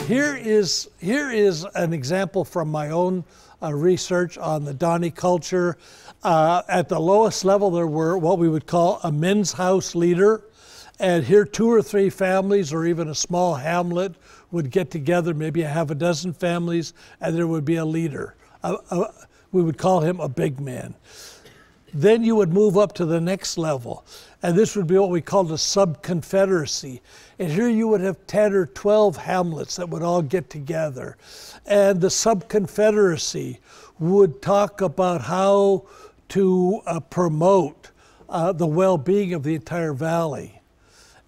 Here is an example from my own research on the Dani culture. At the lowest level, there were what we would call a men's house leader. And here 2 or 3 families or even a small hamlet would get together, maybe half a dozen families, and there would be a leader. We would call him a big man. Then you would move up to the next level, and this would be what we called a sub-confederacy. And here you would have 10 or 12 hamlets that would all get together. And the sub-confederacy would talk about how to promote the well-being of the entire valley.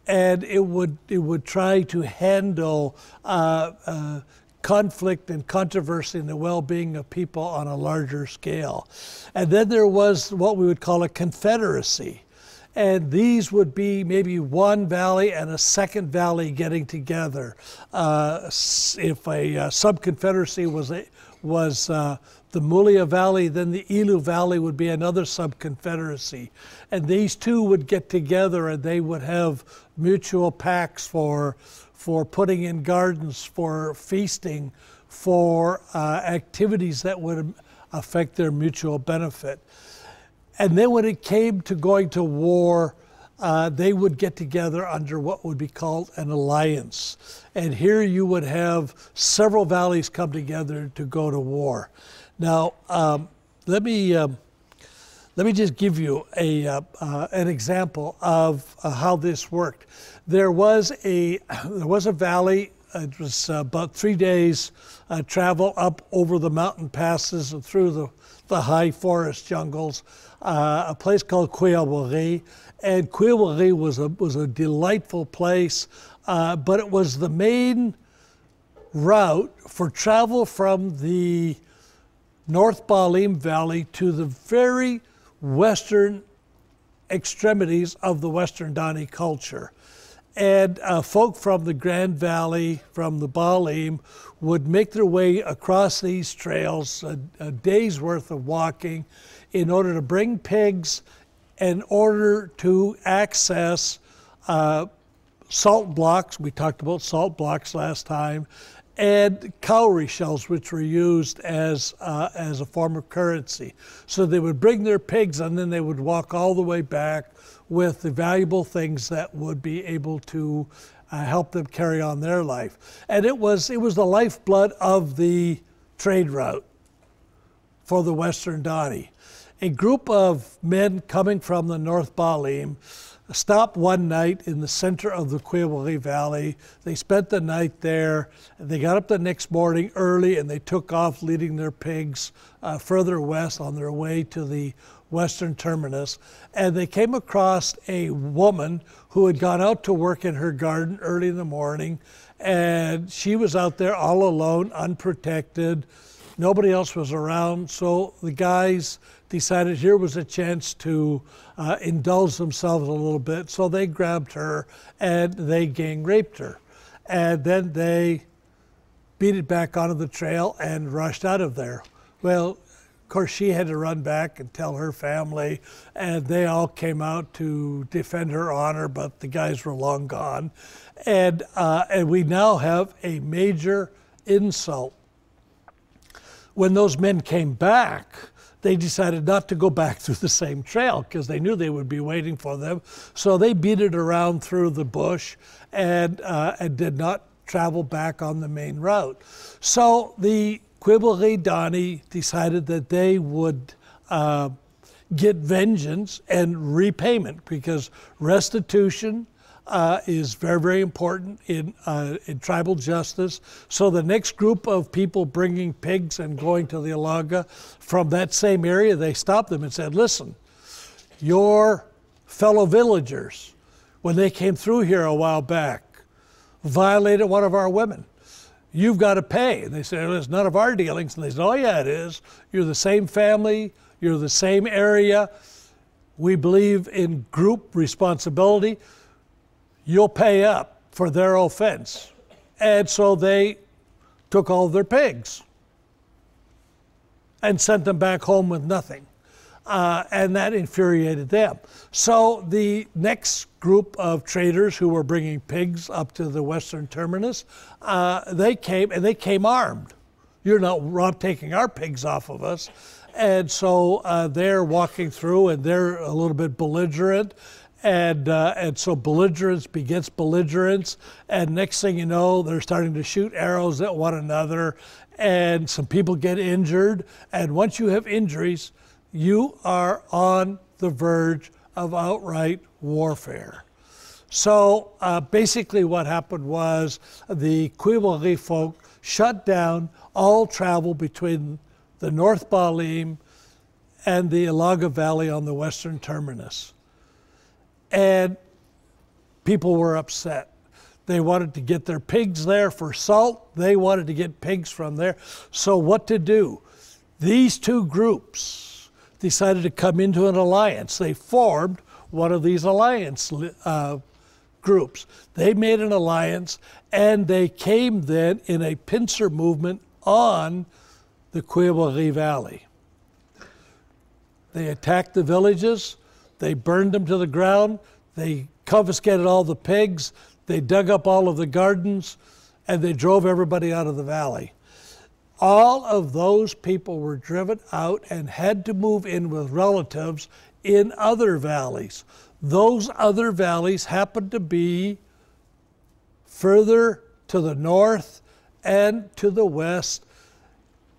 And it would try to handle conflict and controversy and the well-being of people on a larger scale. And then there was what we would call a confederacy. And these would be maybe one valley and a second valley getting together. If a sub-confederacy was the Mulia Valley, then the Ilu Valley would be another sub-confederacy. And these two would get together and they would have mutual pacts for putting in gardens, for feasting, for activities that would affect their mutual benefit. And then when it came to going to war, they would get together under what would be called an alliance. And here you would have several valleys come together to go to war. Now, let me just give you an example of how this worked. There was a valley. It was about 3 days travel up over the mountain passes and through the high forest jungles. A place called Hayward. And Hayward was a delightful place, but it was the main route for travel from the North Balim Valley to the very western extremities of the Western Dani culture. And folk from the Grand Valley, from the Balim, would make their way across these trails, a day's worth of walking, in order to bring pigs, in order to access salt blocks. We talked about salt blocks last time, and cowrie shells, which were used as a form of currency. So they would bring their pigs, and then they would walk all the way back with the valuable things that would be able to help them carry on their life. And it was the lifeblood of the trade route for the Western Dani. A group of men coming from the North Balim stopped one night in the center of the Hayward Valley. They spent the night there. They got up the next morning early and they took off leading their pigs further west on their way to the western terminus. And they came across a woman who had gone out to work in her garden early in the morning. And she was out there all alone, unprotected. Nobody else was around. So the guys decided here was a chance to indulge themselves a little bit. So they grabbed her and they gang raped her. And then they beat it back onto the trail and rushed out of there. Well, of course, she had to run back and tell her family, and they all came out to defend her honor, but the guys were long gone. And we now have a major insult. When those men came back, they decided not to go back through the same trail because they knew they would be waiting for them. So they beat it around through the bush and did not travel back on the main route. So the Hayward Dani decided that they would get vengeance and repayment, because restitution is very, very important in tribal justice. So the next group of people bringing pigs and going to the Alaga from that same area, they stopped them and said, listen, your fellow villagers, when they came through here a while back, violated one of our women. You've got to pay. And they said, well, it's none of our dealings. And they said, oh yeah, it is. You're the same family, you're the same area. We believe in group responsibility. You'll pay up for their offense. And so they took all their pigs and sent them back home with nothing. and that infuriated them. So the next group of traders who were bringing pigs up to the western terminus, they came armed. You're not taking our pigs off of us. And so they're walking through, and they're a little bit belligerent. And so belligerence begets belligerence, and next thing you know, they're starting to shoot arrows at one another, and some people get injured. And once you have injuries, you are on the verge of outright warfare. So basically what happened was the Quiwari folk shut down all travel between the North Balim and the Ilaga Valley on the western terminus. And people were upset. They wanted to get their pigs there for salt. They wanted to get pigs from there. So what to do? These two groups decided to come into an alliance. They formed one of these alliance groups. They made an alliance, and they came then in a pincer movement on the Quiwari Valley. They attacked the villages. They burned them to the ground. They confiscated all the pigs. They dug up all of the gardens, and they drove everybody out of the valley. All of those people were driven out and had to move in with relatives in other valleys. Those other valleys happened to be further to the north and to the west,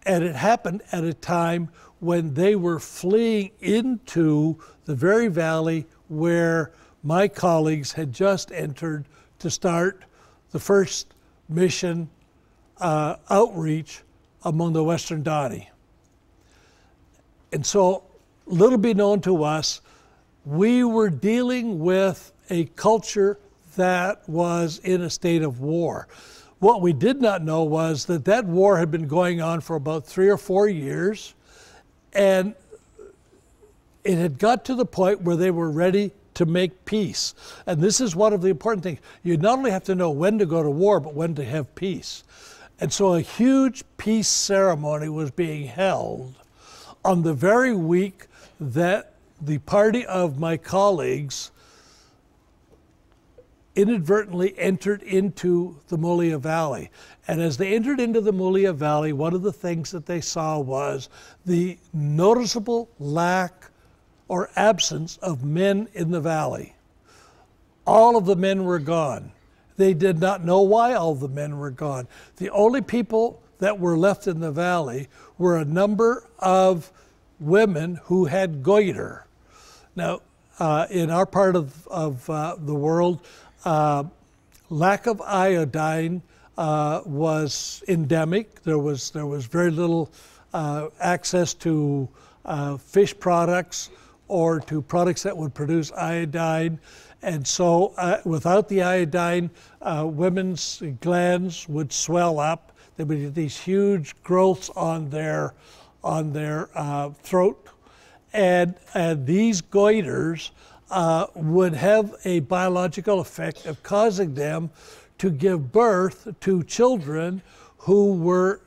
and it happened at a time when they were fleeing into the very valley where my colleagues had just entered to start the first mission outreach among the Western Dani. And so, little be known to us, we were dealing with a culture that was in a state of war. What we did not know was that that war had been going on for about 3 or 4 years, and it had got to the point where they were ready to make peace. And this is one of the important things. You not only have to know when to go to war, but when to have peace. And so a huge peace ceremony was being held on the very week that the party of my colleagues inadvertently entered into the Mulia Valley. And as they entered into the Mulia Valley, one of the things that they saw was the noticeable lack or absence of men in the valley. All of the men were gone. They did not know why all the men were gone. The only people that were left in the valley were a number of women who had goiter. Now, in our part of the world, lack of iodine was endemic. There was very little access to fish products or to products that would produce iodine. And so without the iodine, women's glands would swell up. There would be these huge growths on their throat. And these goiters would have a biological effect of causing them to give birth to children who were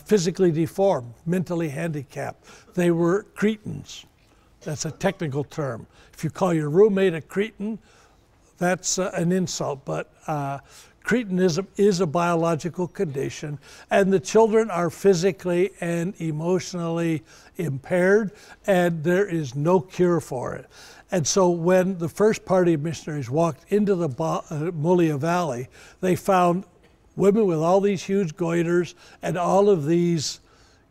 physically deformed, mentally handicapped. They were cretins. That's a technical term. If you call your roommate a cretin, that's an insult, but cretinism is a biological condition, and the children are physically and emotionally impaired, and there is no cure for it. And so when the first party of missionaries walked into the Mulia Valley, they found women with all these huge goiters and all of these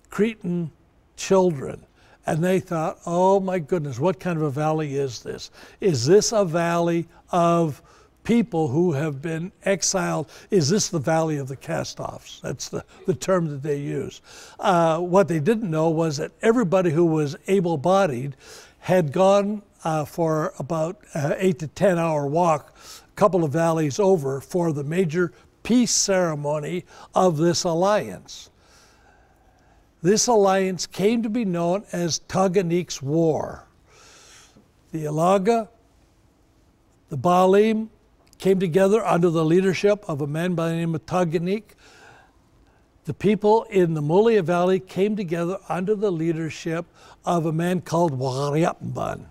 cretin children. And they thought, oh my goodness, what kind of a valley is this? Is this a valley of people who have been exiled? Is this the valley of the Castoffs? That's the term that they use. What they didn't know was that everybody who was able-bodied had gone for about 8 to 10 hour walk, a couple of valleys over, for the major peace ceremony of this alliance. This alliance came to be known as Taghaniq's War. The Ilaga, the Balim, came together under the leadership of a man by the name of Taghaniq. the people in the Mulia Valley came together under the leadership of a man called Wariapamban.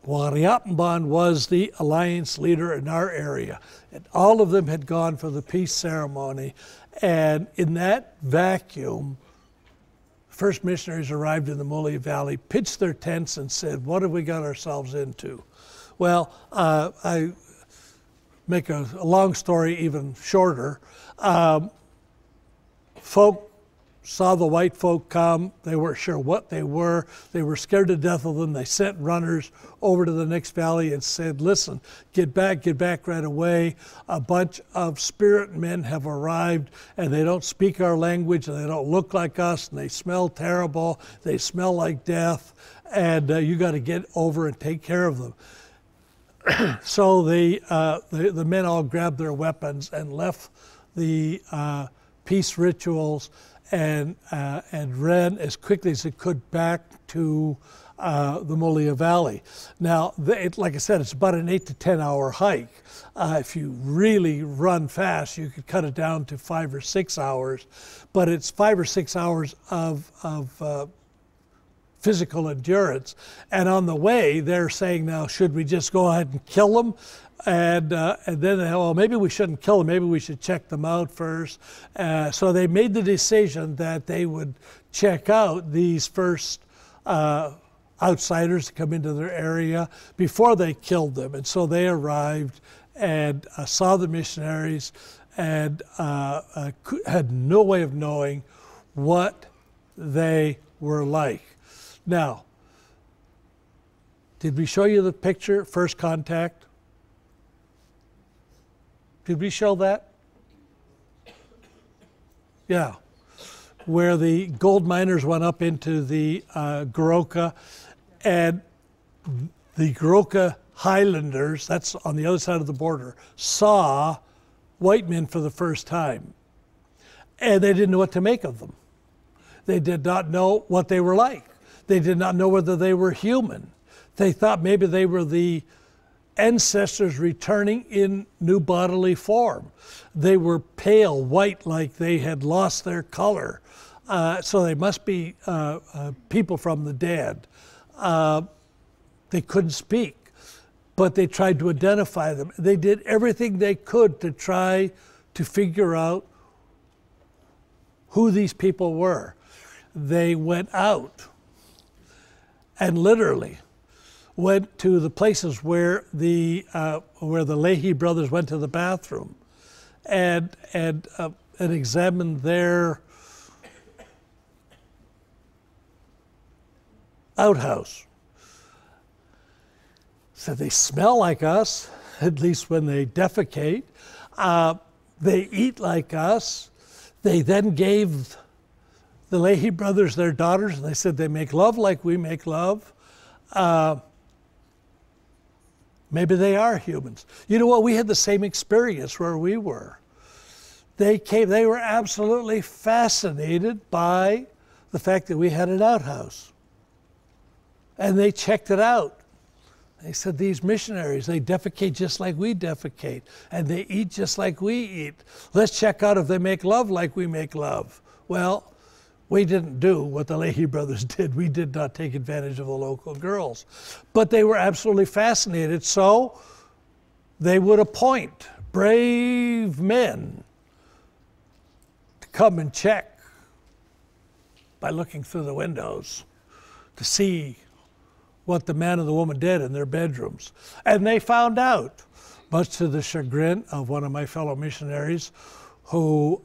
Wariapamban was the alliance leader in our area. And all of them had gone for the peace ceremony. And in that vacuum, first missionaries arrived in the Mulia Valley, pitched their tents and said, what have we got ourselves into? Well, I make a long story even shorter. Folk saw the white folk come. They weren't sure what they were. They were scared to death of them. They sent runners over to the next valley and said, listen, get back right away. A bunch of spirit men have arrived, and they don't speak our language, and they don't look like us, and they smell terrible. They smell like death, and you got to get over and take care of them. So the men all grabbed their weapons and left the peace rituals and ran as quickly as it could back to the Mulia Valley. Now, like I said, it's about an 8 to 10 hour hike. If you really run fast, you could cut it down to 5 or 6 hours, but it's 5 or 6 hours of physical endurance. And on the way, they're saying, now, should we just go ahead and kill them? And then they, well, maybe we shouldn't kill them. Maybe we should check them out first. So they made the decision that they would check out these first outsiders to come into their area before they killed them. And so they arrived and saw the missionaries and had no way of knowing what they were like. Now, did we show you the picture, first contact? Did we show that? Yeah. Where the gold miners went up into the Goroka, and the Goroka Highlanders, that's on the other side of the border, saw white men for the first time. And they didn't know what to make of them. They did not know what they were like. They did not know whether they were human. They thought maybe they were the ancestors returning in new bodily form. They were pale white, like they had lost their color. So they must be people from the dead. They couldn't speak, but they tried to identify them. They did everything they could to try to figure out who these people were. They went out and literally went to the places where the Leahy brothers went to the bathroom, and examined their outhouse. So they smell like us, at least when they defecate. They eat like us. They then gave the Leahy brothers their daughters, and they said they make love like we make love. Maybe they are humans. You know what? We had the same experience where we were. They were absolutely fascinated by the fact that we had an outhouse. And they checked it out. They said, these missionaries, they defecate just like we defecate, and they eat just like we eat. Let's check out if they make love like we make love. Well, we didn't do what the Leahy brothers did. We did not take advantage of the local girls. But they were absolutely fascinated, so they would appoint brave men to come and check by looking through the windows to see what the man and the woman did in their bedrooms. And they found out, much to the chagrin of one of my fellow missionaries who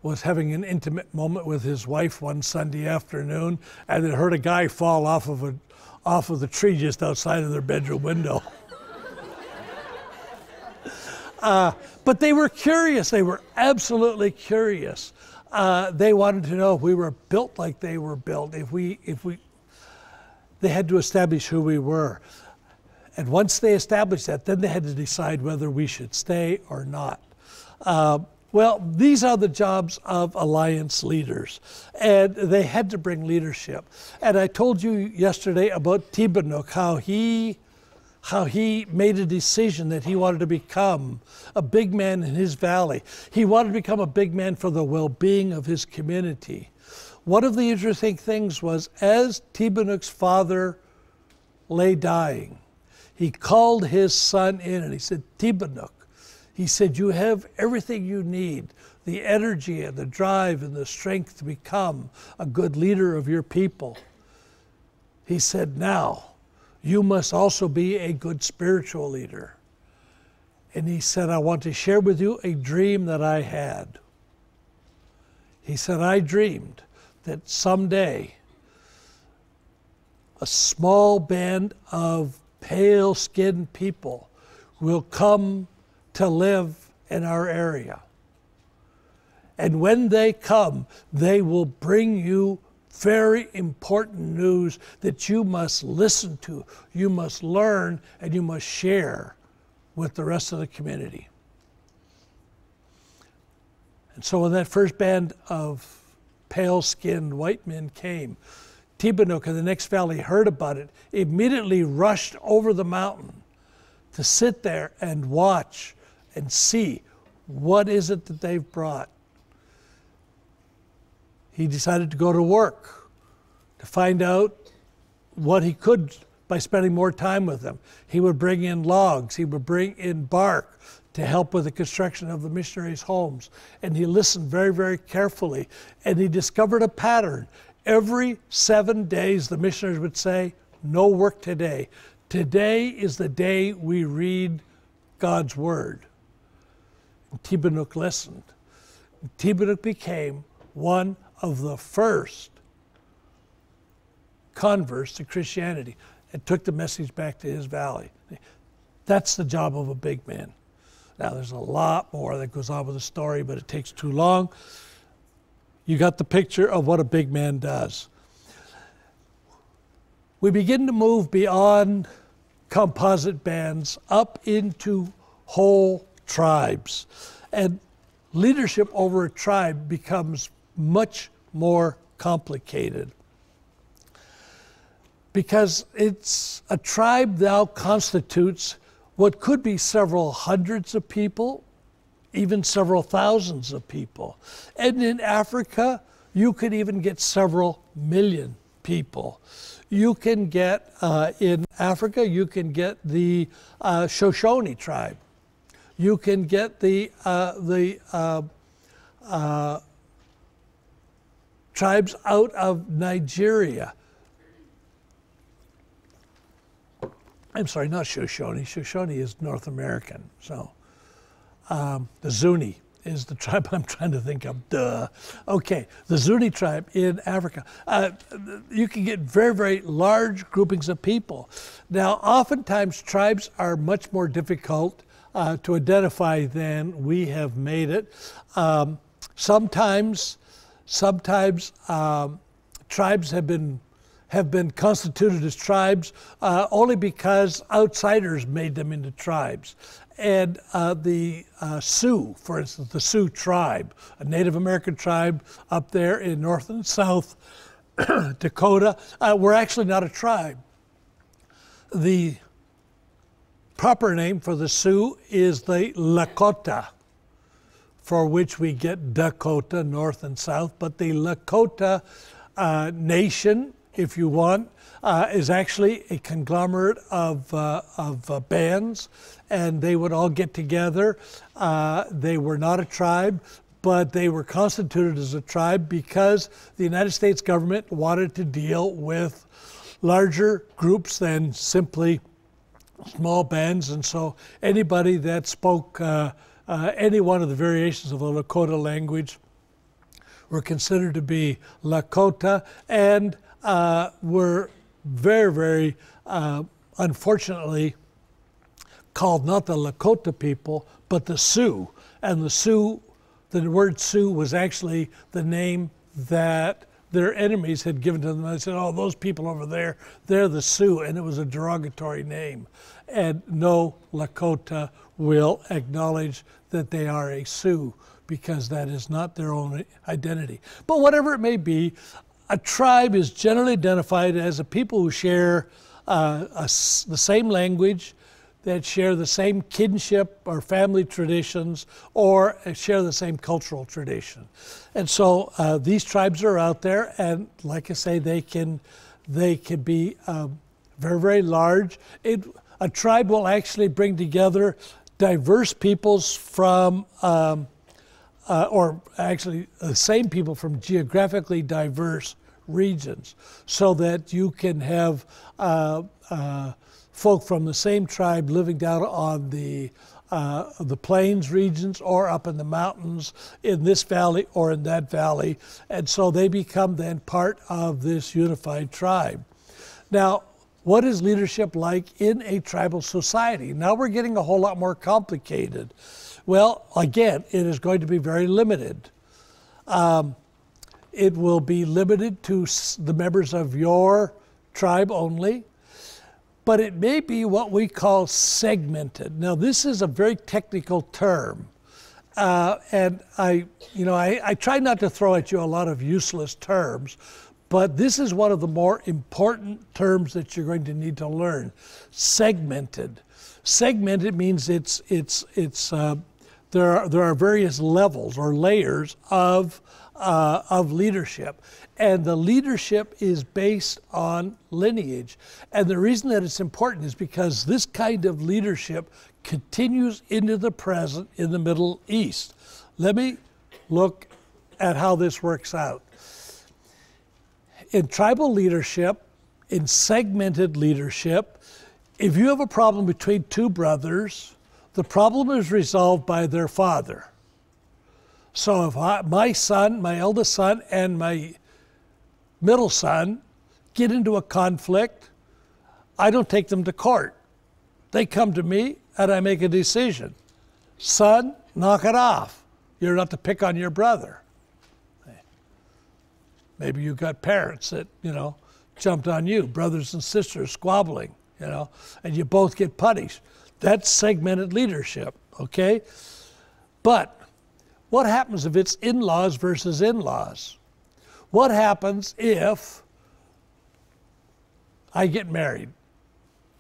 was having an intimate moment with his wife one Sunday afternoon, and then heard a guy fall off of the tree just outside of their bedroom window. But they were curious. They were absolutely curious. They wanted to know if we were built like they were built. They had to establish who we were. And once they established that, then they had to decide whether we should stay or not. Well, these are the jobs of alliance leaders, and they had to bring leadership. And I told you yesterday about Tibanook, how he how he made a decision that he wanted to become a big man in his valley. He wanted to become a big man for the well-being of his community. One of the interesting things was, as Tibanuk's father lay dying, he called his son in and he said, Tibanuk, he said, you have everything you need, the energy and the drive and the strength to become a good leader of your people. He said, now, you must also be a good spiritual leader. And he said, I want to share with you a dream that I had. He said, I dreamed that someday a small band of pale-skinned people will come to live in our area. And when they come, they will bring you very important news that you must listen to, you must learn, and you must share with the rest of the community. And so when that first band of pale-skinned white men came, Tibanuk in the next valley heard about it, immediately rushed over the mountain to sit there and watch and see what is it that they've brought. He decided to go to work to find out what he could by spending more time with them. He would bring in logs, he would bring in bark to help with the construction of the missionaries' homes. And he listened very, very carefully, and he discovered a pattern. Every 7 days, the missionaries would say, no work today. Today is the day we read God's word. And Tibanuk listened. And Tibanuk became one of the first converts to Christianity and took the message back to his valley. That's the job of a big man. Now, there's a lot more that goes on with the story, but it takes too long. You got the picture of what a big man does. We begin to move beyond composite bands up into whole tribes. And leadership over a tribe becomes much more complicated, because it's a tribe now constitutes what could be several hundreds of people, even several thousands of people. And in Africa, you could even get several million people. You can get, in Africa, you can get the Shoshone tribe. You can get the tribes out of Nigeria. I'm sorry, not Shoshone. Shoshone is North American. So the Zuni is the tribe I'm trying to think of. Duh. Okay, the Zuni tribe in Africa. You can get very, very large groupings of people. Now, oftentimes tribes are much more difficult to identify than we have made it. Sometimes tribes have been constituted as tribes only because outsiders made them into tribes. And the Sioux, for instance, the Sioux tribe, a Native American tribe up there in North and South Dakota, were actually not a tribe. The proper name for the Sioux is the Lakota, for which we get Dakota, North and South. But the Lakota nation, if you want, is actually a conglomerate of bands, and they would all get together. They were not a tribe, but they were constituted as a tribe because the United States government wanted to deal with larger groups than simply small bands, and so anybody that spoke any one of the variations of the Lakota language were considered to be Lakota, and were very, very unfortunately called not the Lakota people, but the Sioux. And the Sioux, the word Sioux was actually the name that their enemies had given to them. They said, oh, those people over there, they're the Sioux, and it was a derogatory name. And no Lakota will acknowledge that they are a Sioux, because that is not their own identity. But whatever it may be, a tribe is generally identified as a people who share the same language, that share the same kinship or family traditions or share the same cultural tradition. And so these tribes are out there, and like I say, they can be very, very large. A tribe will actually bring together diverse peoples from, or actually the same people from geographically diverse regions, so that you can have folk from the same tribe living down on the plains regions or up in the mountains in this valley or in that valley, and so they become then part of this unified tribe. Now, what is leadership like in a tribal society? Now we're getting a whole lot more complicated. Well, again, it is going to be very limited. It will be limited to the members of your tribe only, but it may be what we call segmented. Now, this is a very technical term, and I try not to throw at you a lot of useless terms, but this is one of the more important terms that you're going to need to learn. Segmented. Segmented means there are various levels or layers of leadership, and the leadership is based on lineage. And the reason that it's important is because this kind of leadership continues into the present in the Middle East. Let me look at how this works out. In tribal leadership, in segmented leadership, if you have a problem between two brothers, the problem is resolved by their father. So if my son, my eldest son, and my middle son get into a conflict, I don't take them to court. They come to me and I make a decision. Son, knock it off. You're not to pick on your brother. Maybe you got parents that, jumped on you, brothers and sisters squabbling, and you both get punished. That's segmented leadership, okay? But what happens if it's in-laws versus in-laws? What happens if I get married,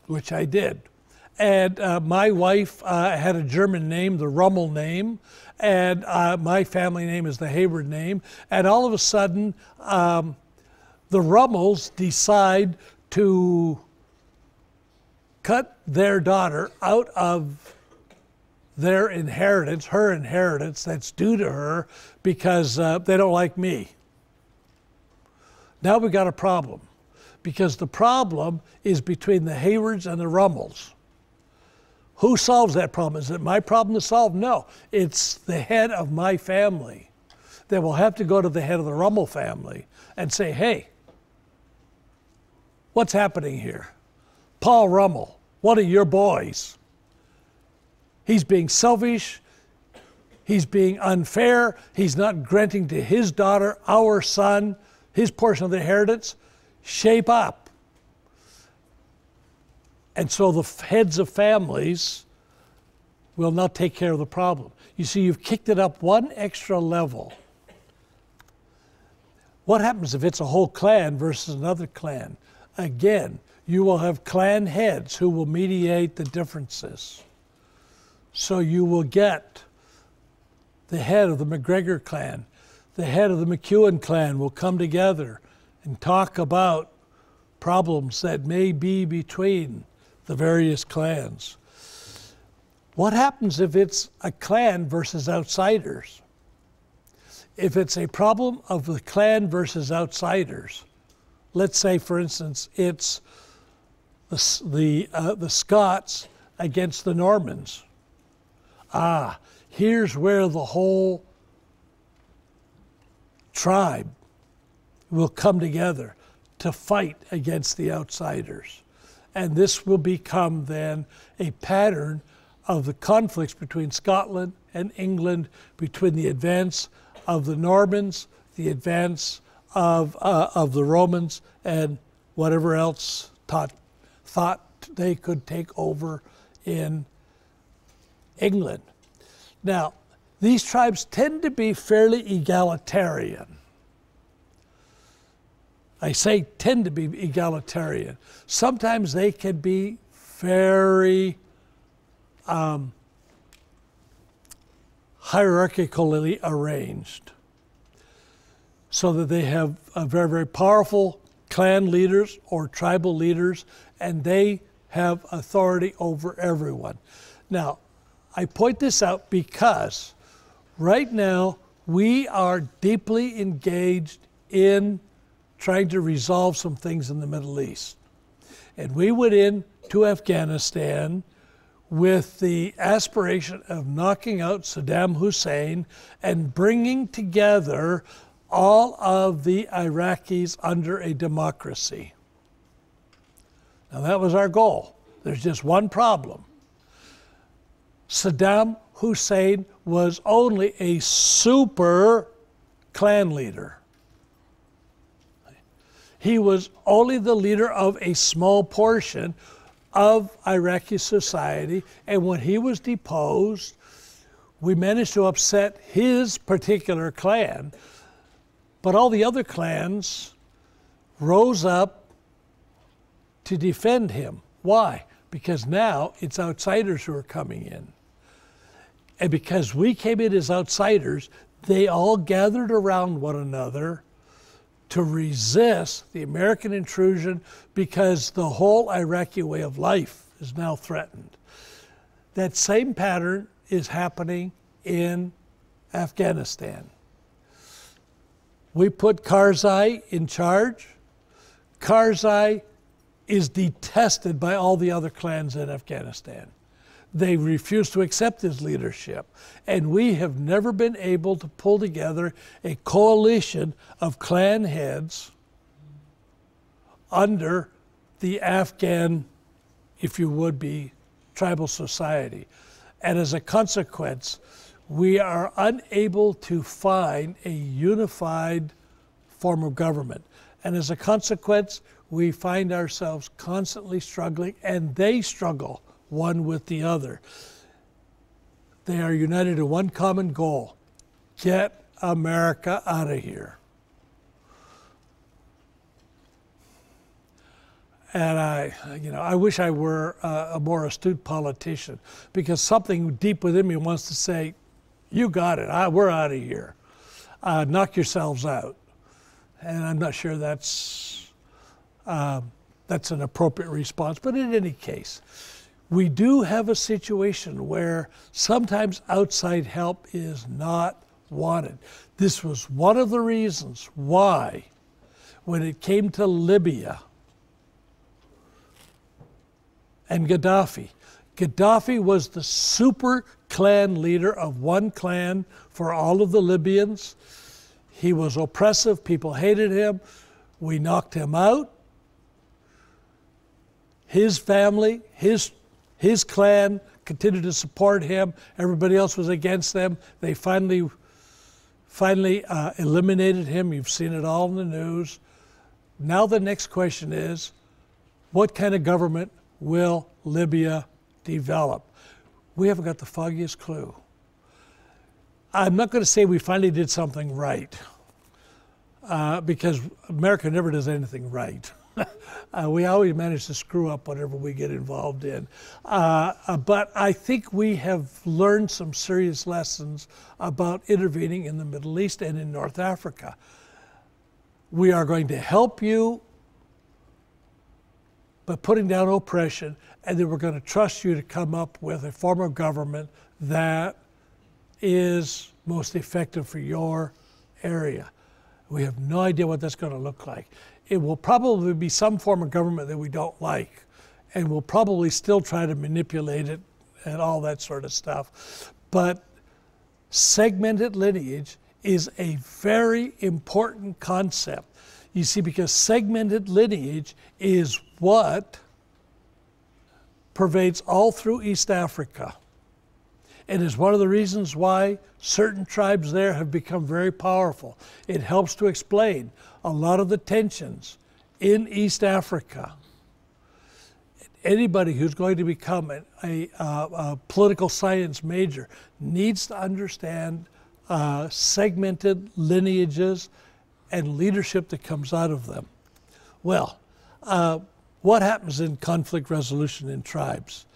which I did, and my wife had a German name, the Rummel name, and my family name is the Hayward name, and all of a sudden the Rummels decide to cut their daughter out of their inheritance, her inheritance that's due to her, because they don't like me. Now we got a problem, because the problem is between the Haywards and the Rummels. Who solves that problem? Is it my problem to solve? No, it's the head of my family that will have to go to the head of the Rummel family and say, hey, what's happening here? Paul Rummel, one of your boys, he's being selfish, he's being unfair, he's not granting to his daughter, our son, his portion of the inheritance. Shape up. And so the heads of families will not take care of the problem. You see, you've kicked it up one extra level. What happens if it's a whole clan versus another clan? Again, you will have clan heads who will mediate the differences. So you will get the head of the McGregor clan, the head of the McEwen clan will come together and talk about problems that may be between the various clans. What happens if it's a clan versus outsiders? If it's a problem of the clan versus outsiders, let's say, for instance, it's the Scots against the Normans. Here's where the whole tribe will come together to fight against the outsiders. And this will become then a pattern of the conflicts between Scotland and England, between the advance of the Normans, the advance of the Romans, and whatever else thought they could take over in England. Now, these tribes tend to be fairly egalitarian. I say tend to be egalitarian. Sometimes they can be very hierarchically arranged, so that they have very, very powerful clan leaders or tribal leaders, and they have authority over everyone. Now, I point this out because right now we are deeply engaged in trying to resolve some things in the Middle East. And we went into Afghanistan with the aspiration of knocking out Saddam Hussein and bringing together all of the Iraqis under a democracy. Now that was our goal. There's just one problem. Saddam Hussein was only a super clan leader. He was only the leader of a small portion of Iraqi society, and when he was deposed, we managed to upset his particular clan, but all the other clans rose up to defend him. Why? Because now it's outsiders who are coming in. And because we came in as outsiders, they all gathered around one another to resist the American intrusion, because the whole Iraqi way of life is now threatened. That same pattern is happening in Afghanistan. We put Karzai in charge. Karzai is detested by all the other clans in Afghanistan. They refuse to accept his leadership. And we have never been able to pull together a coalition of clan heads under the Afghan, if you would be, tribal society. And as a consequence, we are unable to find a unified form of government. And as a consequence, we find ourselves constantly struggling, and they struggle one with the other. They are united in one common goal: get America out of here. And I wish I were a more astute politician, because something deep within me wants to say, you got it, we're out of here. Knock yourselves out. And I'm not sure that's an appropriate response, but in any case, we do have a situation where sometimes outside help is not wanted. This was one of the reasons why, when it came to Libya and Gaddafi was the super clan leader of one clan for all of the Libyans. He was oppressive, people hated him. We knocked him out. His family, his clan continued to support him. Everybody else was against them. They finally eliminated him. You've seen it all in the news. Now the next question is, what kind of government will Libya develop? We haven't got the foggiest clue. I'm not going to say we finally did something right, because America never does anything right. We always manage to screw up whatever we get involved in. But I think we have learned some serious lessons about intervening in the Middle East and in North Africa. We are going to help you by putting down oppression, and then we're going to trust you to come up with a form of government that is most effective for your area. We have no idea what that's going to look like. It will probably be some form of government that we don't like, and we'll probably still try to manipulate it and all that sort of stuff. But segmented lineage is a very important concept. You see, because segmented lineage is what pervades all through East Africa, and is one of the reasons why certain tribes there have become very powerful. It helps to explain a lot of the tensions in East Africa. Anybody who's going to become a political science major needs to understand segmented lineages and leadership that comes out of them. Well, what happens in conflict resolution in tribes?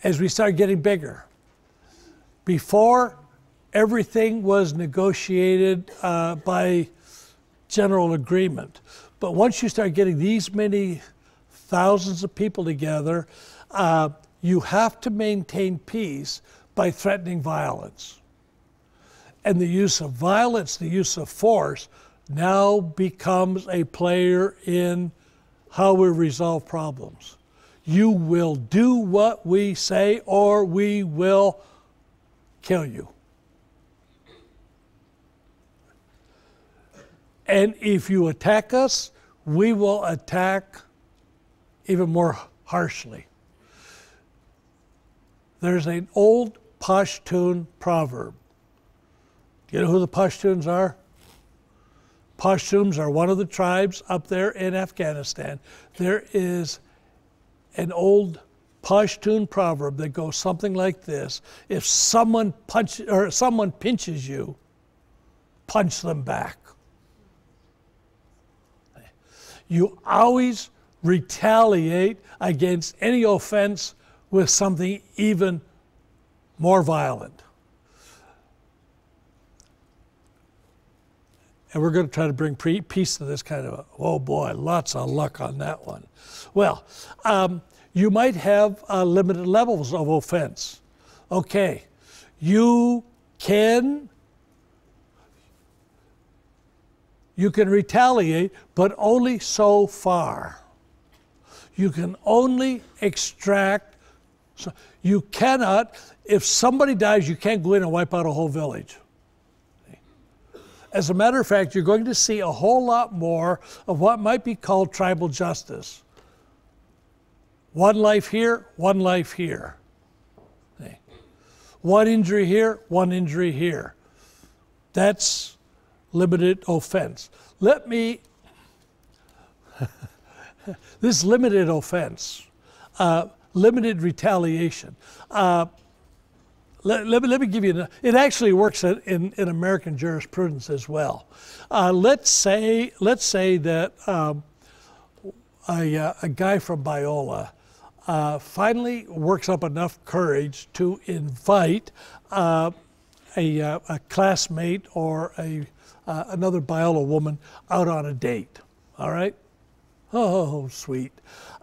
as we start getting bigger. Before, everything was negotiated by general agreement. But once you start getting these many thousands of people together, you have to maintain peace by threatening violence. And the use of violence, the use of force, now becomes a player in how we resolve problems. You will do what we say or we will kill you. And if you attack us, we will attack even more harshly. There's an old Pashtun proverb. Do you know who the Pashtuns are? Pashtuns are one of the tribes up there in Afghanistan. There is an old Pashtun proverb that goes something like this: if someone pinches you, punch them back. You always retaliate against any offense with something even more violent. And we're going to try to bring peace to this kind of, oh boy, lots of luck on that one. Well, you might have limited levels of offense. Okay, you can retaliate, but only so far. You can only extract. So you cannot, if somebody dies, you can't go in and wipe out a whole village. As a matter of fact, you're going to see a whole lot more of what might be called tribal justice. One life here, one life here. One injury here, one injury here. That's limited offense. This limited offense, limited retaliation. Let me give you, it actually works in American jurisprudence as well. Let's say that a guy from Biola finally works up enough courage to invite a classmate or another Biola woman out on a date, all right? Oh, sweet.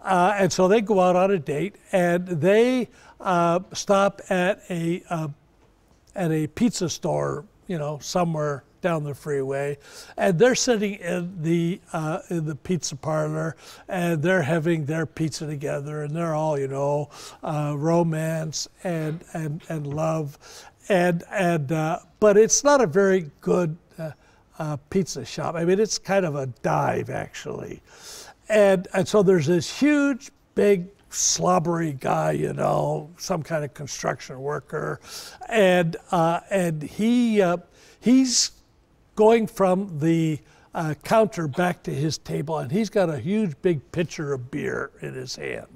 And so they go out on a date, and they stop at a pizza store, somewhere down the freeway, and they're sitting in the pizza parlor, and they're having their pizza together, and they're all, romance and love, but it's not a very good pizza shop. I mean, it's kind of a dive, actually. And so there's this huge, big, slobbery guy, some kind of construction worker, and he's going from the counter back to his table, and he's got a huge, big pitcher of beer in his hand.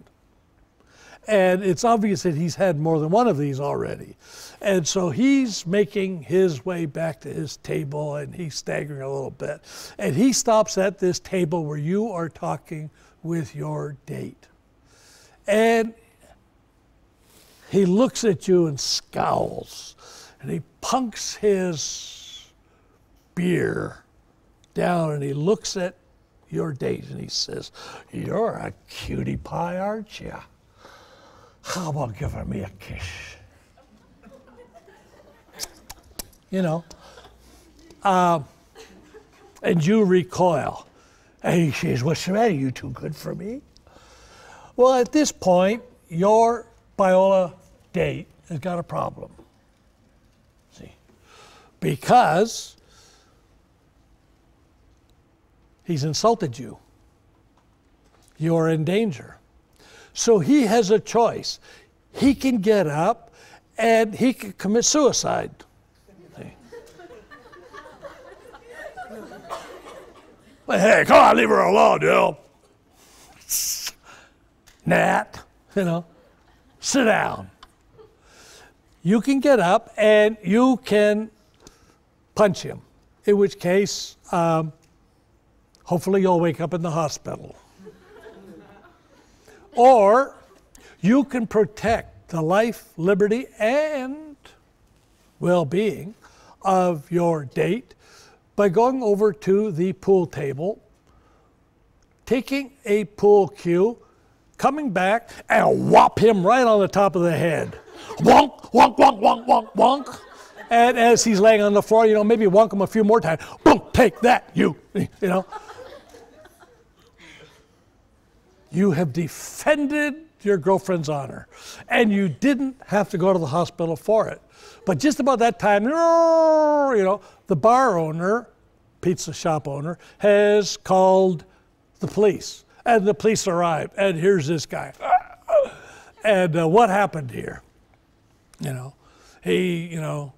And it's obvious that he's had more than one of these already. And so he's making his way back to his table, and he's staggering a little bit. And he stops at this table where you are talking with your date. And he looks at you and scowls, and he punks his beer down, and he looks at your date, and he says, "You're a cutie pie, aren't you? How about giving me a kiss?" And you recoil. And he says, "What's the matter? You too good for me?" Well, at this point, your Biola date has got a problem. See? Because he's insulted you. You're in danger. So he has a choice. He can get up and he can commit suicide. Well, hey, come on, leave her alone, Nat, sit down. You can get up and you can punch him, in which case, hopefully you'll wake up in the hospital. Or you can protect the life, liberty, and well-being of your date by going over to the pool table, taking a pool cue, coming back, and whop him right on the top of the head. Wonk, wonk, wonk, wonk, wonk, wonk. And as he's laying on the floor, you know, maybe wonk him a few more times. Boom, take that, you know. You have defended your girlfriend's honor, and you didn't have to go to the hospital for it. But just about that time, you know, the bar owner, pizza shop owner, has called the police, and the police arrived, and here's this guy. And what happened here? You know, he, you know,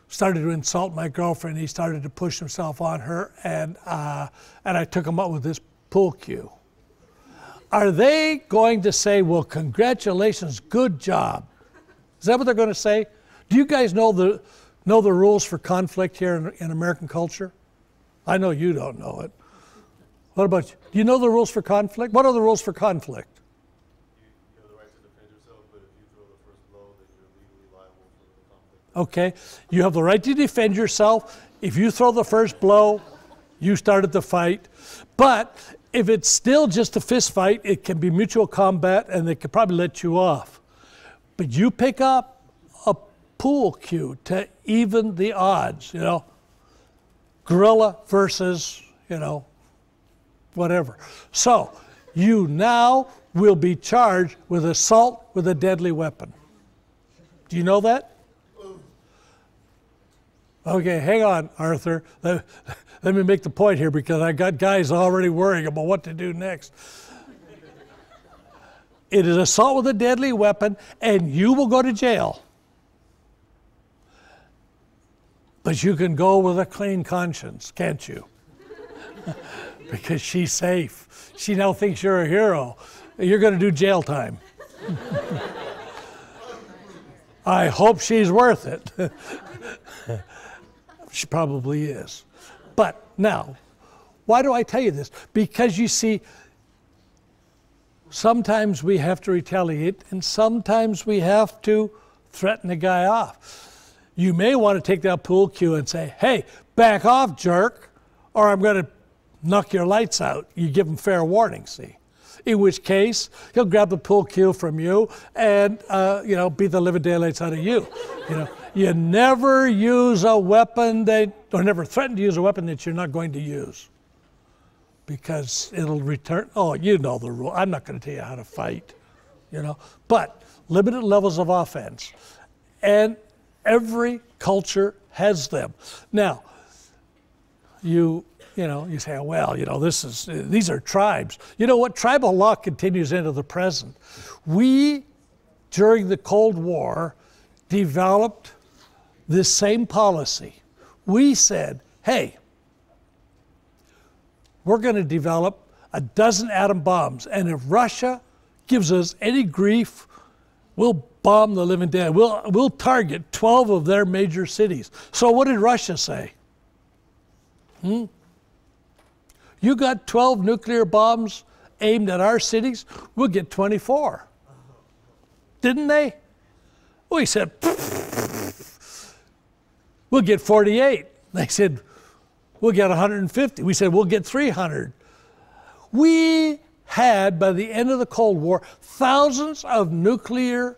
started to insult my girlfriend. He started to push himself on her, and I took him up with this pool cue. Are they going to say, well, congratulations, good job? Is that what they're going to say? Do you guys know the rules for conflict here in American culture? I know you don't know it. What about you? Do you know the rules for conflict? What are the rules for conflict? You have the right to defend yourself, but if you throw the first blow, then you're legally liable for the conflict. Okay, you have the right to defend yourself. If you throw the first blow, you started the fight. But if it's still just a fist fight, it can be mutual combat, and they could probably let you off. But you pick up a pool cue to even the odds, you know, gorilla versus, you know, whatever. So you now will be charged with assault with a deadly weapon. Do you know that? Okay, hang on, Arthur. Let me make the point here, because I got guys already worrying about what to do next. It is assault with a deadly weapon, and you will go to jail. But you can go with a clean conscience, can't you? Because she's safe. She now thinks you're a hero. You're going to do jail time. I hope she's worth it. She probably is. But now, why do I tell you this? Because you see, sometimes we have to retaliate, and sometimes we have to threaten a guy off. You may want to take that pool cue and say, hey, back off, jerk, or I'm going to knock your lights out. You give him fair warning, see? In which case, he'll grab the pool cue from you and, you know, beat the living daylights out of you. You know, you never use a weapon or never threaten to use a weapon that you're not going to use, because it'll return. Oh, you know the rule. I'm not going to tell you how to fight, you know. But limited levels of offense, and every culture has them. Now, you know, you say, well, you know, these are tribes. You know what? Tribal law continues into the present. We, during the Cold War, developed this same policy. We said, hey, we're going to develop a dozen atom bombs, and if Russia gives us any grief, we'll bomb the living dead. We'll target 12 of their major cities. So what did Russia say? You got 12 nuclear bombs aimed at our cities, we'll get 24. Didn't they? We said, we'll get 48. They said, we'll get 150. We said, we'll get 300. We had, by the end of the Cold War, thousands of nuclear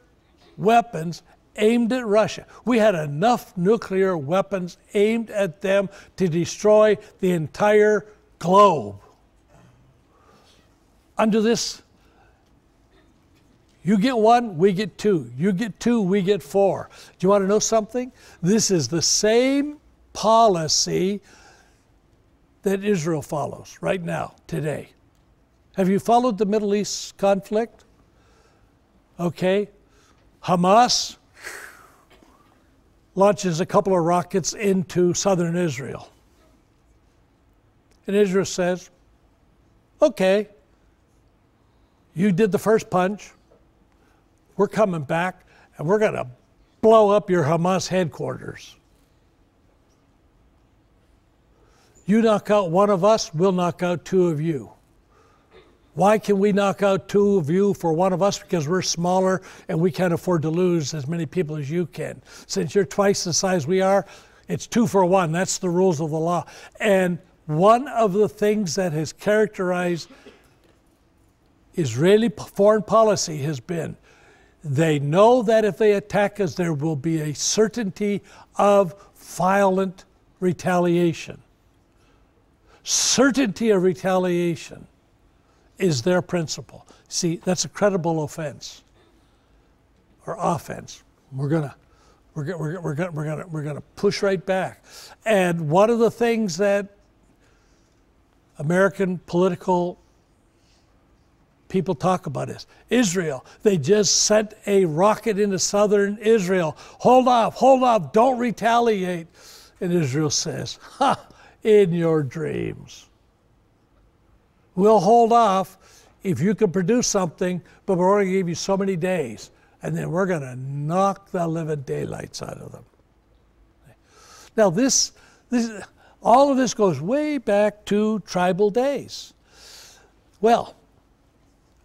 weapons aimed at Russia. We had enough nuclear weapons aimed at them to destroy the entire globe. Under this, you get one, we get two. You get two, we get four. Do you want to know something? This is the same policy that Israel follows right now, today. Have you followed the Middle East conflict? Okay. Hamas launches a couple of rockets into southern Israel. And Israel says, okay, you did the first punch. We're coming back, and we're going to blow up your Hamas headquarters. You knock out one of us, we'll knock out two of you. Why can we knock out 2 of you for 1 of us? Because we're smaller and we can't afford to lose as many people as you can. Since you're twice the size we are, it's 2 for 1. That's the rules of the law. And one of the things that has characterized Israeli foreign policy has been, they know that if they attack us, there will be a certainty of violent retaliation. Certainty of retaliation is their principle. See, that's a credible offense or offense. We're gonna push right back. And one of the things that American political people talk about is Israel. They just sent a rocket into southern Israel. Hold off, don't retaliate. And Israel says, ha, in your dreams. We'll hold off if you can produce something, but we're only going to give you so many days. And then we're going to knock the living daylights out of them. Now all of this goes way back to tribal days. Well,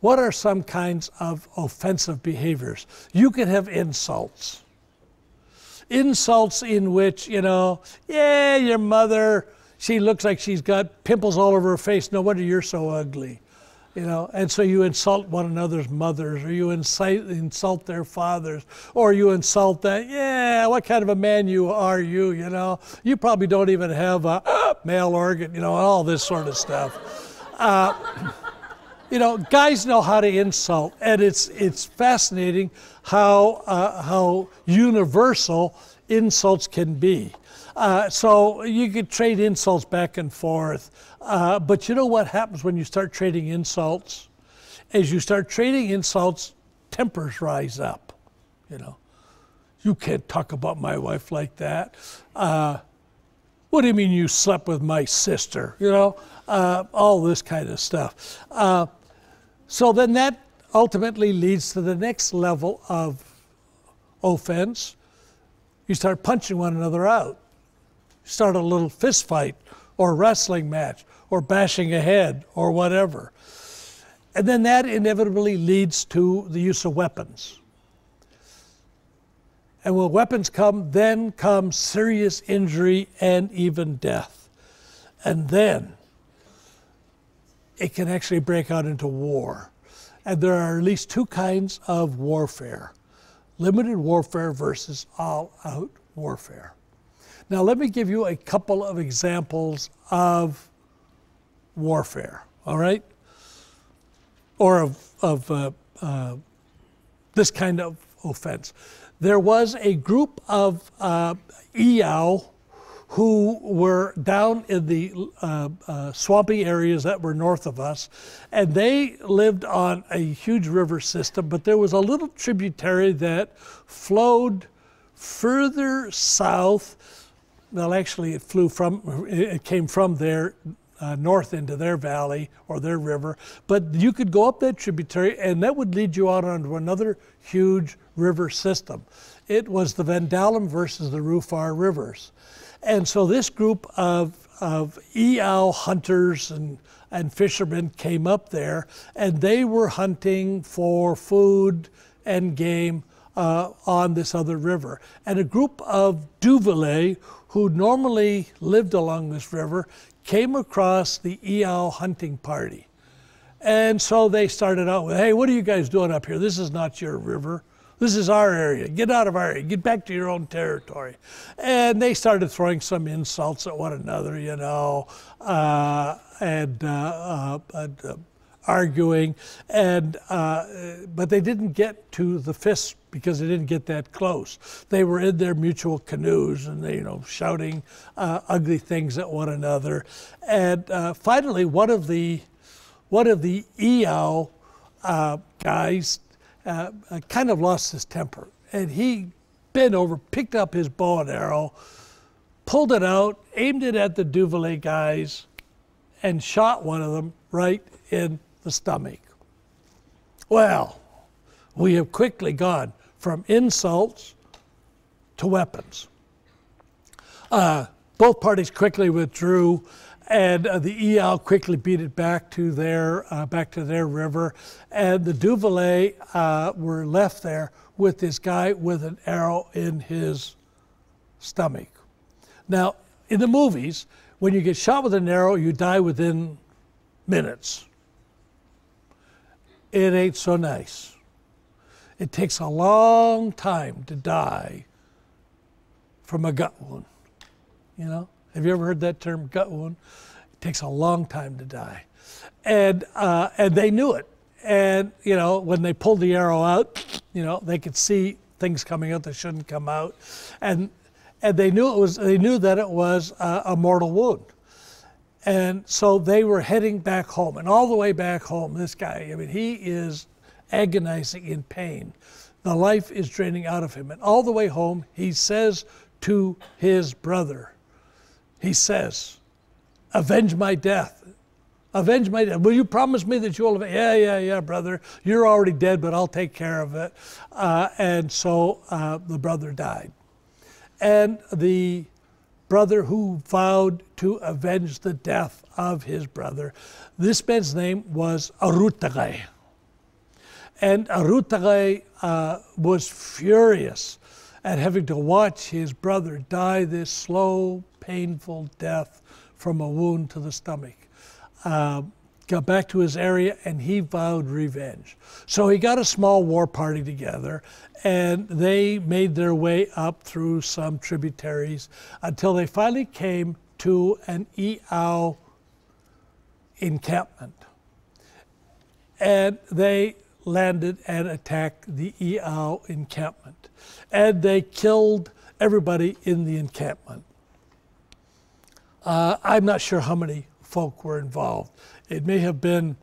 what are some kinds of offensive behaviors? You can have insults. Insults in which, yeah, your mother, she looks like she's got pimples all over her face. No wonder you're so ugly. And so you insult one another's mothers, or you insult their fathers, or you insult that, yeah, what kind of a man are you, You probably don't even have a male organ, all this sort of stuff. Guys know how to insult, and it's fascinating how universal insults can be. So you could trade insults back and forth, but you know what happens when you start trading insults? As you start trading insults, tempers rise up. You can't talk about my wife like that. What do you mean you slept with my sister? All this kind of stuff. So then that ultimately leads to the next level of offense. You start punching one another out. Start a little fist fight or wrestling match or bashing a head or whatever. And then that inevitably leads to the use of weapons. And when weapons come, then comes serious injury and even death. And then it can actually break out into war. And there are at least 2 kinds of warfare: limited warfare versus all-out warfare. Now let me give you a couple of examples of warfare, all right? Or of this kind of offense. There was a group of Iao who were down in the swampy areas that were north of us, and they lived on a huge river system, but there was a little tributary that flowed further south. Well, actually, it came from there north into their valley or their river, but you could go up that tributary, and that would lead you out onto another huge river system. It was the Vandalum versus the Rufar rivers. And so this group of Iao hunters and fishermen came up there, and they were hunting for food and game on this other river. And a group of Duvalier, who normally lived along this river, came across the Iao hunting party. And so they started out with, hey, what are you guys doing up here? This is not your river. This is our area. Get out of our area. Get back to your own territory. And they started throwing some insults at one another, and arguing. But they didn't get to the fists because they didn't get that close. They were in their mutual canoes and they, shouting ugly things at one another. And finally, one of the Iao guys kind of lost his temper, and he bent over, picked up his bow and arrow, pulled it out, aimed it at the Duvalier guys, and shot one of them right in the stomach. Well, we have quickly gone from insults to weapons. Both parties quickly withdrew, And the Iao quickly beat it back to their river, and the Duvalier were left there with this guy with an arrow in his stomach. Now, in the movies, when you get shot with an arrow, you die within minutes. It ain't so nice. It takes a long time to die from a gut wound. You know, have you ever heard that term, gut wound? It takes a long time to die, and they knew it. And you know, when they pulled the arrow out, you know, they could see things coming out that shouldn't come out, and they knew it was. They knew that it was a mortal wound, and so they were heading back home. And all the way back home, this guy, I mean, he is agonizing in pain. The life is draining out of him, and all the way home, he says to his brother, he says, "Avenge my death. Avenge my death. Will you promise me that you will?" Yeah, brother. You're already dead, but I'll take care of it. And so the brother died. And the brother who vowed to avenge the death of his brother, this man's name was Arutagay. And Arutagay was furious at having to watch his brother die this slow, painful death from a wound to the stomach. Got back to his area and he vowed revenge. So he got a small war party together and they made their way up through some tributaries until they finally came to an Iao encampment. And they landed and attacked the Iao encampment. And they killed everybody in the encampment. I'm not sure how many folk were involved. It may have been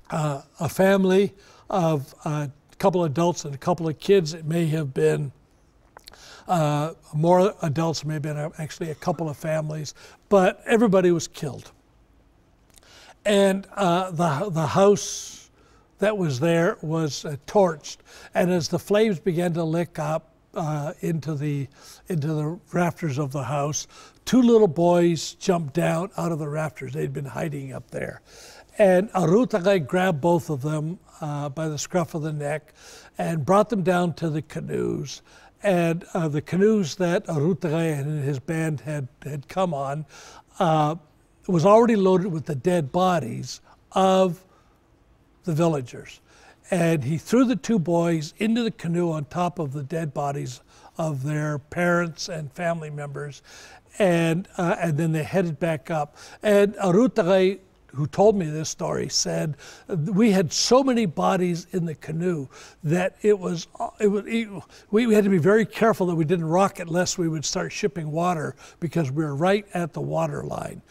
a family of a couple adults and a couple of kids. It may have been more adults. It may have been actually a couple of families, but everybody was killed. And the house that was there was torched, and as the flames began to lick up into the rafters of the house, two little boys jumped down out of the rafters. They'd been hiding up there. And Arutagay grabbed both of them by the scruff of the neck and brought them down to the canoes. And the canoes that Arutagay and his band had come on was already loaded with the dead bodies of the villagers. And he threw the two boys into the canoe on top of the dead bodies of their parents and family members, and then they headed back up. And Arutagay, who told me this story, said we had so many bodies in the canoe that we had to be very careful that we didn't rock it lest we would start shipping water because we were right at the water line.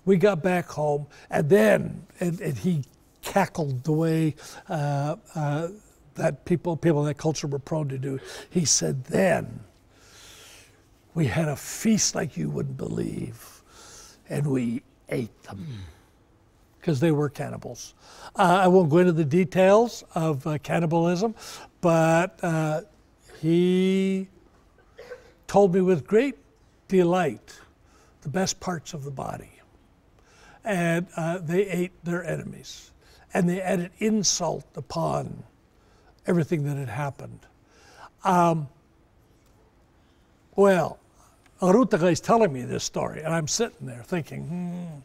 We got back home, and then and he cackled the way that people in that culture were prone to do. He said, then we had a feast like you wouldn't believe, and we ate them, because they were cannibals. I won't go into the details of cannibalism, but he told me with great delight the best parts of the body. And they ate their enemies. And they added insult upon everything that had happened. Well, Arutagay is telling me this story, and I'm sitting there thinking,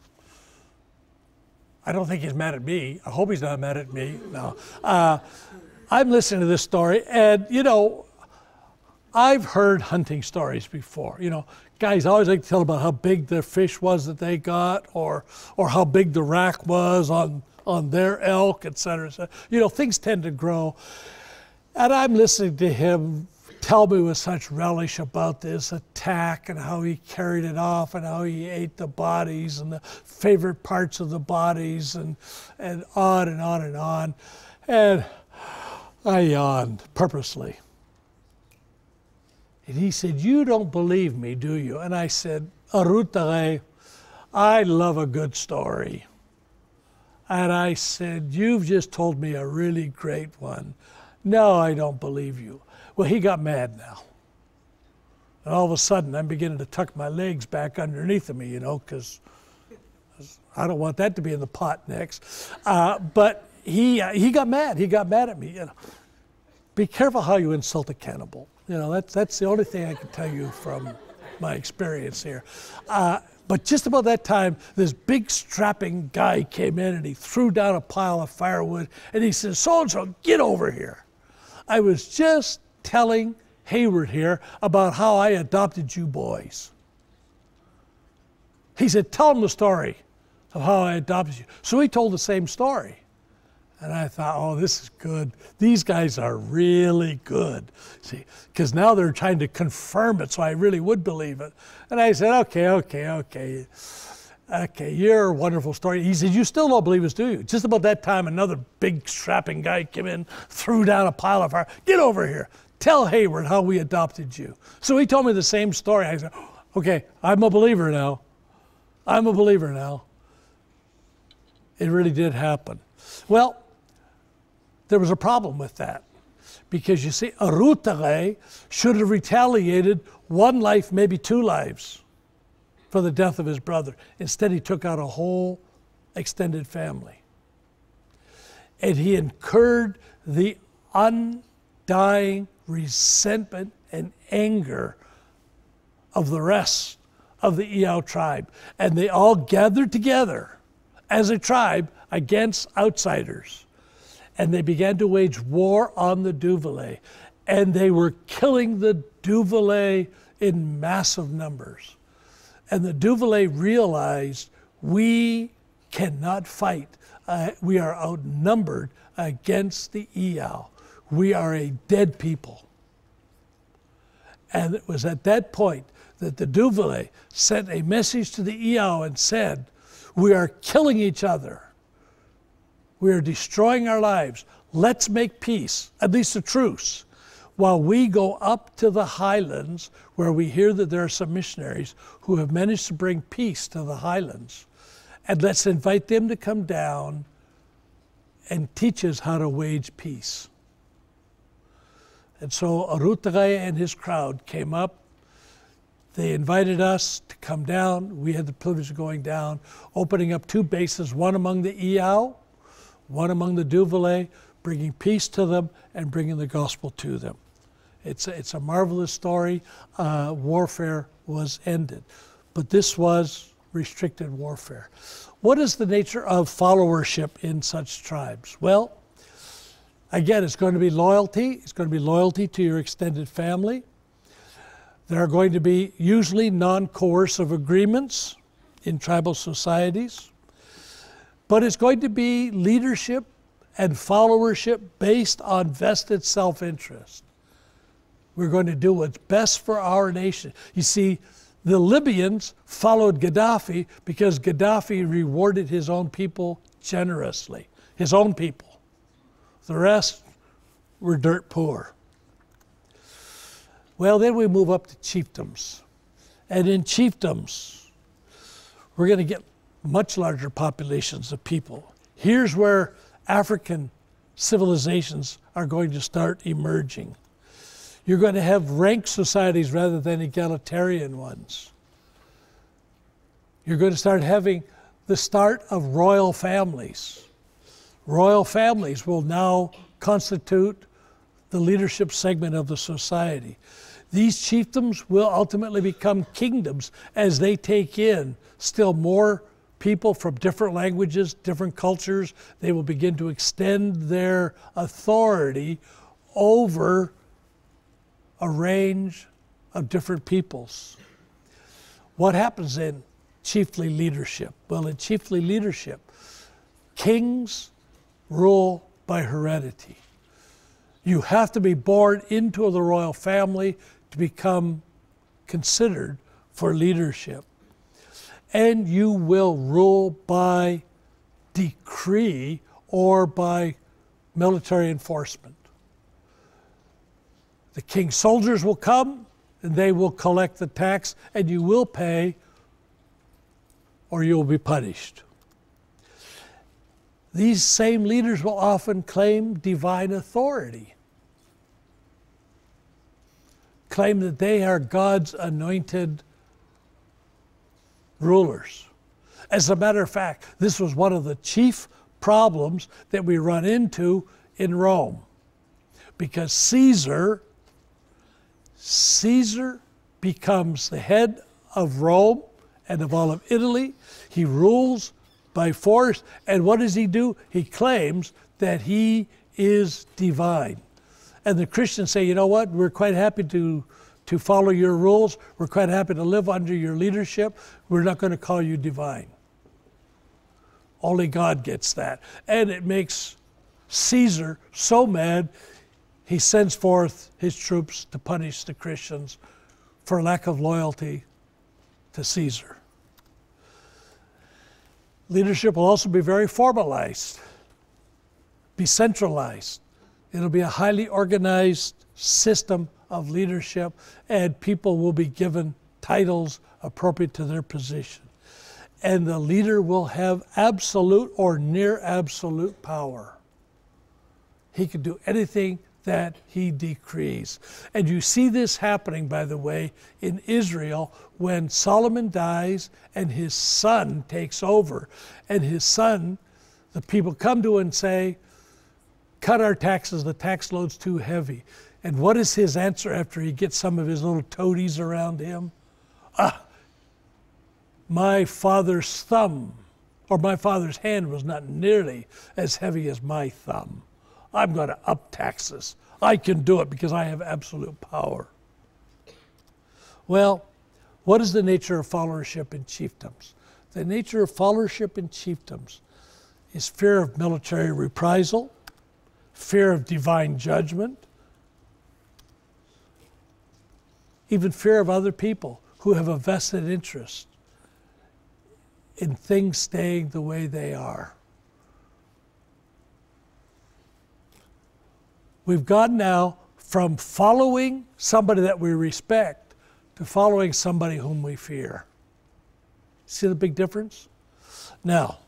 I don't think he's mad at me. I hope he's not mad at me. No. I'm listening to this story, and you know, I've heard hunting stories before. You know, guys always like to tell about how big the fish was that they got, or how big the rack was on their elk, et cetera, et cetera. You know, things tend to grow. And I'm listening to him tell me with such relish about this attack and how he carried it off and how he ate the bodies and the favorite parts of the bodies and on and on and on. And I yawned purposely. And he said, you don't believe me, do you? And I said, Arutagay, I love a good story. And I said, you've just told me a really great one. No, I don't believe you. Well, he got mad now. And all of a sudden, I'm beginning to tuck my legs back underneath of me, you know, because I don't want that to be in the pot next. But he got mad. He got mad at me. You know, be careful how you insult a cannibal. You know, that's the only thing I can tell you from my experience here. But just about that time, this big strapping guy came in and he threw down a pile of firewood and he said, "So-and-so, get over here. I was just telling Hayward here about how I adopted you boys." He said, "Tell him the story of how I adopted you." So he told the same story. And I thought, oh, this is good. These guys are really good. See, because now they're trying to confirm it, so I really would believe it. And I said, okay, you're a wonderful story. He said, "You still don't believe us, do you?" Just about that time, another big strapping guy came in, threw down a pile of fire. "Get over here. Tell Hayward how we adopted you." So he told me the same story. I said, okay, I'm a believer now. I'm a believer now. It really did happen. Well, there was a problem with that. Because you see, Arutage should have retaliated one life, maybe two lives, for the death of his brother. Instead, he took out a whole extended family. And he incurred the undying resentment and anger of the rest of the Iao tribe. And they all gathered together as a tribe against outsiders. And they began to wage war on the Duvalier. And they were killing the Duvalier in massive numbers. And the Duvalier realized, we cannot fight. We are outnumbered against the Iao. We are a dead people. And it was at that point that the Duvalier sent a message to the Iao and said, "We are killing each other. We are destroying our lives. Let's make peace, at least a truce, while we go up to the highlands where we hear that there are some missionaries who have managed to bring peace to the highlands. And let's invite them to come down and teach us how to wage peace." And so Arutage and his crowd came up. They invited us to come down. We had the privilege of going down, opening up two bases, one among the Iao, one among the Duvalier, bringing peace to them and bringing the gospel to them. It's a marvelous story. Warfare was ended. But this was restricted warfare. What is the nature of followership in such tribes? Well, again, it's going to be loyalty. It's going to be loyalty to your extended family. There are going to be usually non-coercive agreements in tribal societies. But it's going to be leadership and followership based on vested self-interest. We're going to do what's best for our nation. You see, the Libyans followed Gaddafi because Gaddafi rewarded his own people generously. His own people. The rest were dirt poor. Well, then we move up to chiefdoms. And in chiefdoms, we're going to get much larger populations of people. Here's where African civilizations are going to start emerging. You're going to have ranked societies rather than egalitarian ones. You're going to start having the start of royal families. Royal families will now constitute the leadership segment of the society. These chiefdoms will ultimately become kingdoms as they take in still more people from different languages, different cultures. They will begin to extend their authority over a range of different peoples. What happens in chiefly leadership? Well, in chiefly leadership, kings rule by heredity. You have to be born into the royal family to become considered for leadership. And you will rule by decree or by military enforcement. The king's soldiers will come and they will collect the tax and you will pay or you will be punished. These same leaders will often claim divine authority. claim that they are God's anointed rulers. As a matter of fact, this was one of the chief problems that we run into in Rome, because Caesar becomes the head of Rome and of all of Italy. He rules by force, and what does he do? He claims that he is divine. And the Christians say, you know what, we're quite happy to follow your rules. We're quite happy to live under your leadership. We're not going to call you divine. Only God gets that. And it makes Caesar so mad, he sends forth his troops to punish the Christians for lack of loyalty to Caesar. Leadership will also be very formalized, be centralized. It'll be a highly organized system of leadership, and people will be given titles appropriate to their position. And the leader will have absolute or near absolute power. He can do anything that he decrees. And you see this happening, by the way, in Israel when Solomon dies and his son takes over. And his son, the people come to him and say, cut our taxes, the tax load's too heavy. And what is his answer after he gets some of his little toadies around him? My father's thumb, or my father's hand was not nearly as heavy as my thumb. I'm going to up taxes. I can do it because I have absolute power. Well, what is the nature of followership in chiefdoms? The nature of followership in chiefdoms is fear of military reprisal, fear of divine judgment, even fear of other people who have a vested interest in things staying the way they are. We've gone now from following somebody that we respect to following somebody whom we fear. See the big difference? Now,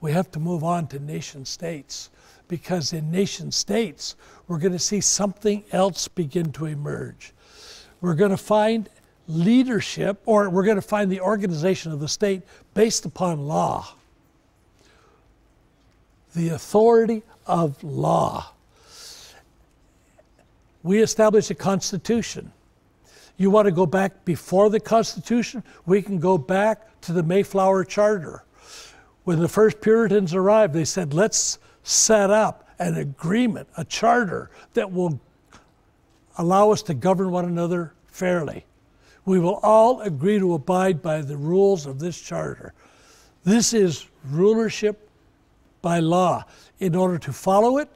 we have to move on to nation states, because in nation states, we're going to see something else begin to emerge. We're going to find leadership, or we're going to find the organization of the state based upon law. The authority of law. We establish a constitution. You want to go back before the Constitution? We can go back to the Mayflower Charter. When the first Puritans arrived, they said, let's set up an agreement, a charter that will allow us to govern one another fairly. We will all agree to abide by the rules of this charter. This is rulership by law. In order to follow it,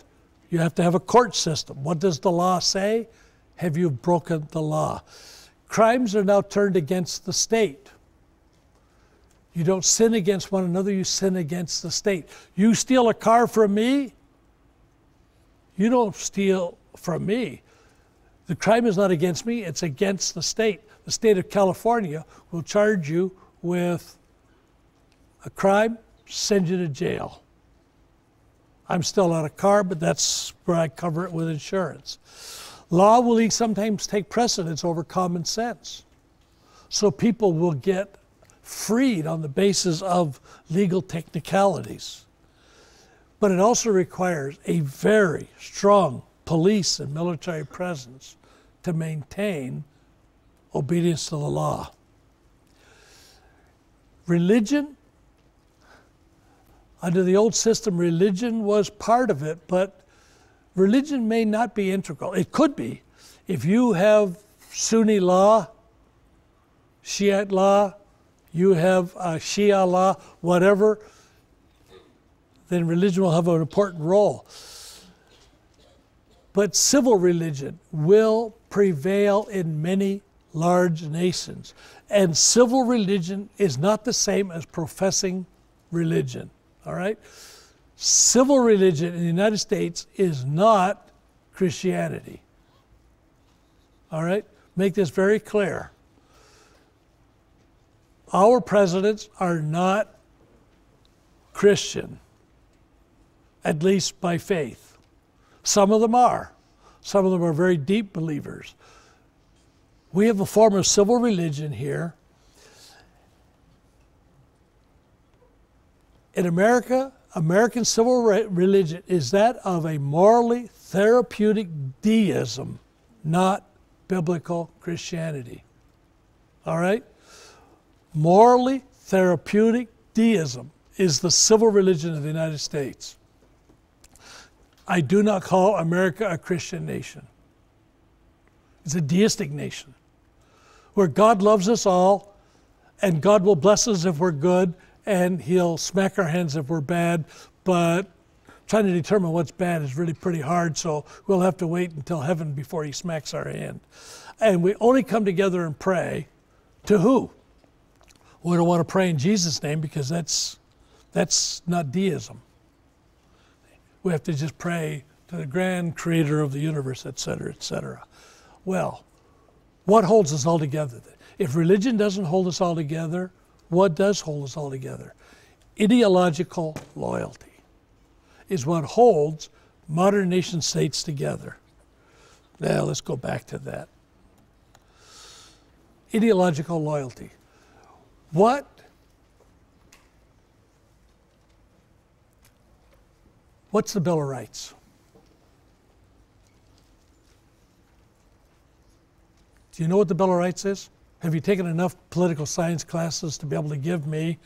you have to have a court system. What does the law say? Have you broken the law? Crimes are now turned against the state. You don't sin against one another, you sin against the state. You steal a car from me, you don't steal from me. The crime is not against me, it's against the state. The state of California will charge you with a crime, send you to jail. I'm still out of car, but that's where I cover it with insurance. Law will sometimes take precedence over common sense. So people will get freed on the basis of legal technicalities. But it also requires a very strong police and military presence to maintain obedience to the law. Religion, under the old system, religion was part of it, but religion may not be integral. It could be. If you have Sunni law, Shiite law, you have Shia law, whatever, then religion will have an important role. But civil religion will prevail in many large nations. And civil religion is not the same as professing religion, all right? Civil religion in the United States is not Christianity, all right? Make this very clear. Our presidents are not Christian, at least by faith. Some of them are. Some of them are very deep believers. We have a form of civil religion here. In America, American civil religion is that of a morally therapeutic deism, not biblical Christianity. All right? Morally therapeutic deism is the civil religion of the United States. I do not call America a Christian nation. It's a deistic nation where God loves us all and God will bless us if we're good and He'll smack our hands if we're bad, but trying to determine what's bad is really pretty hard, so we'll have to wait until heaven before He smacks our hand. And we only come together and pray to who? We don't want to pray in Jesus' name because that's not deism. We have to just pray to the grand creator of the universe, etc., etc. Well, what holds us all together? If religion doesn't hold us all together, what does hold us all together? Ideological loyalty is what holds modern nation states together. Now let's go back to that. Ideological loyalty. What's the Bill of Rights? Do you know what the Bill of Rights is? Have you taken enough political science classes to be able to give me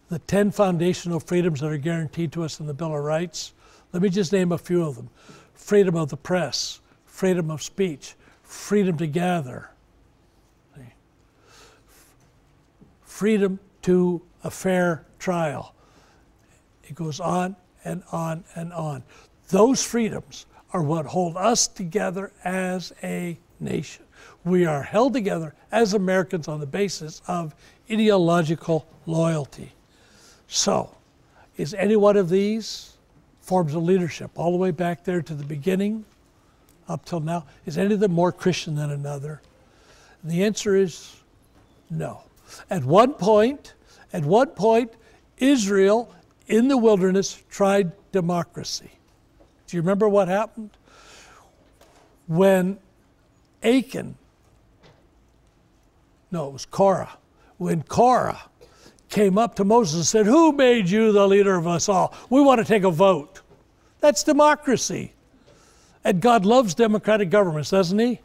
the 10 foundational freedoms that are guaranteed to us in the Bill of Rights? Let me just name a few of them. Freedom of the press, freedom of speech, freedom to gather, freedom to a fair trial. It goes on and on and on. Those freedoms are what hold us together as a nation. We are held together as Americans on the basis of ideological loyalty. So, is any one of these forms of leadership, all the way back there to the beginning, up till now, is any of them more Christian than another? And the answer is no. At one point, Israel in the wilderness tried democracy. Do you remember what happened? When Korah. When Korah came up to Moses and said, "Who made you the leader of us all? We want to take a vote." That's democracy. And God loves democratic governments, doesn't He?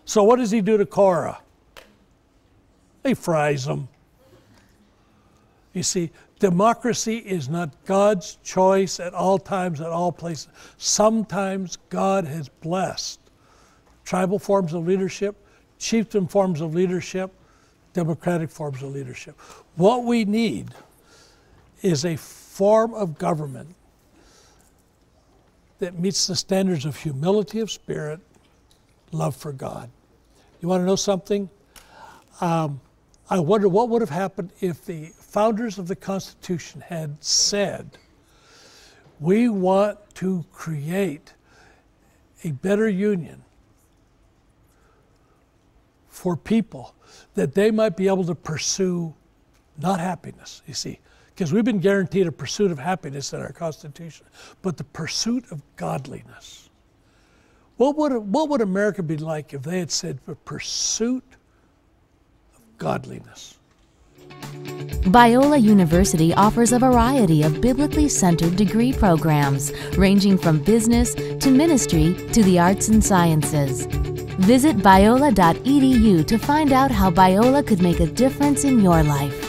So what does He do to Korah? He fries them. You see, democracy is not God's choice at all times, at all places. Sometimes God has blessed tribal forms of leadership, chieftain forms of leadership, democratic forms of leadership. What we need is a form of government that meets the standards of humility of spirit, love for God. You want to know something? I wonder what would have happened if the founders of the Constitution had said, we want to create a better union for people that they might be able to pursue not happiness, you see, because we've been guaranteed a pursuit of happiness in our Constitution, but the pursuit of godliness. What would America be like if they had said the pursuit of godliness? Biola University offers a variety of biblically centered degree programs, ranging from business to ministry to the arts and sciences. Visit biola.edu to find out how Biola could make a difference in your life.